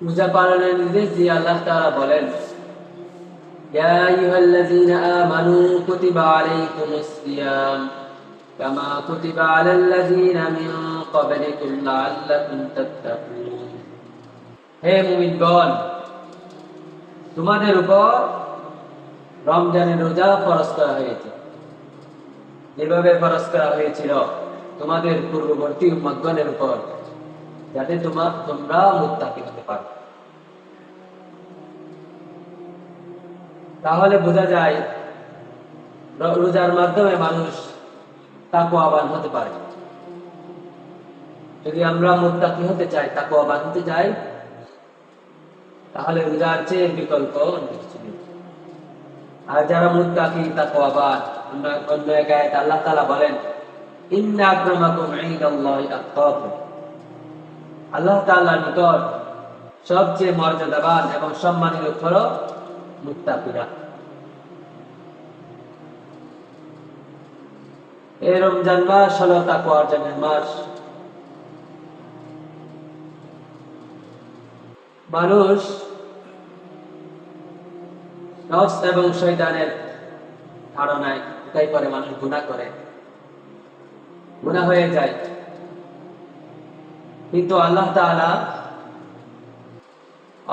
রোজা পালনের নির্দেশ দিয়ে আল্লাহ তাআলা বলেন, ইয়া আইয়ুহাল্লাযীনা আমানু কুতিবা আলাইকুমুস সিয়াম কামা কুতিবা আলাল্লাযীনা মিন ক্বাবলিকুম লাআল্লাকুম তাত্তাকুন। হে মুমিনগণ, তোমাদের উপর রমজানের রোজা ফরজ করা হয়েছে, যেভাবে ফরজ করা হয়েছিল তোমাদের পূর্ববর্তী উম্মতগণের উপর, যাতে তোমরা মুত্তাকি হতে পারো। তাহলে বোঝা যায় রোজার মাধ্যমে মানুষ তাকওয়াবান হতে পারে। যদি আমরা মুত্তাকি হতে চাই, তাকওয়াবান হতে চাই, তাহলে রোজার চেয়ে বিকল্প অন্য কিছু নেই। আর যারা মুত্তাকি তাকওয়াবান, অন্য এক আয়াতে আল্লাহ তাআলা বলেন, ইন্না আক্রামাকুম ইনদাল্লাহি আতকাকুম। আল্লাহ তাআলার নিকট সবচেয়ে মর্যাদাবান এবং সম্মানিত হলো মুত্তাকিরা। এই রমজান মাস হলো তাকওয়া অর্জনের মাস। মানুষ নফস এবং শয়তানের ধারণায় তাই করে মানুষ গুনাহ করে, গুনাহ হয়ে যায়। কিন্তু আল্লাহ তাআলা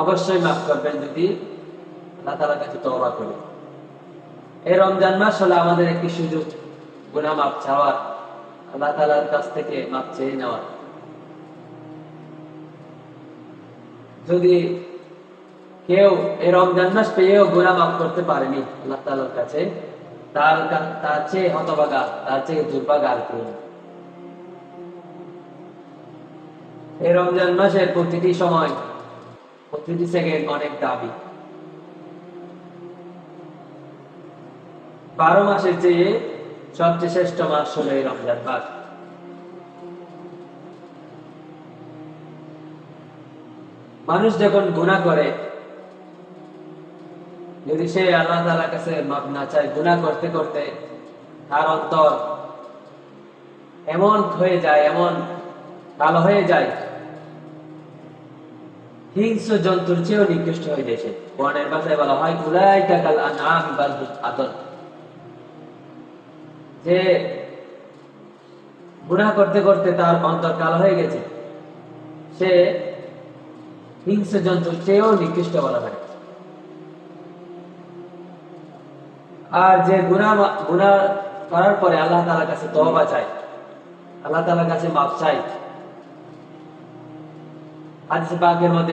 অবশ্যই মাফ করবেন যদি আল্লাহ তাআলার কাছে তওবা করি। এই রমজান মাস হলো আমাদের একটি সুযোগ গুনাহ মাফ চাওয়ার, আল্লাহ তাআলার কাছ থেকে মাফ চেয়ে নেওয়ার। যদি কেউ এই রমজান মাস পেয়েও গুনাহ মাফ করতে পারেনি আল্লাহ তাআলার কাছে, তার চেয়ে হতভাগা, তার চেয়ে দুর্ভাগা আর কেউ নেই। এই রমজান মাসের প্রতিটি সময়, প্রতিটি সেকেন্ড অনেক দাবি। 12 মাসের চেয়ে সবচেয়ে শ্রেষ্ঠ মাস হলো এই রমজান মাস। মানুষ যখন গুনাহ করে, যদি সে আল্লাহ তাআলার কাছে মাফ না চায়, গুনাহ করতে করতে তার অন্তর এমন হয়ে যায়, এমন কালো হয়ে যায়, হিংস্র জন্তুর চেয়েও নিকৃষ্ট হয়ে যায়। কোরআনের ভাষায় বলা হয়, উলাইকা কাল আনআম বাল হুম আদল। যে গুনাহ করতে করতে তার অন্তর কালো হয়ে গেছে, সে হিংস্র জন্তুর চেয়েও নিকৃষ্ট বলা হয়। আর যে গুনাহ করার পরে আল্লাহ তাআলার কাছে তওবা চায়, আল্লাহ তাআলার কাছে মাফ চায়, হাদিস পাকের মধ্যে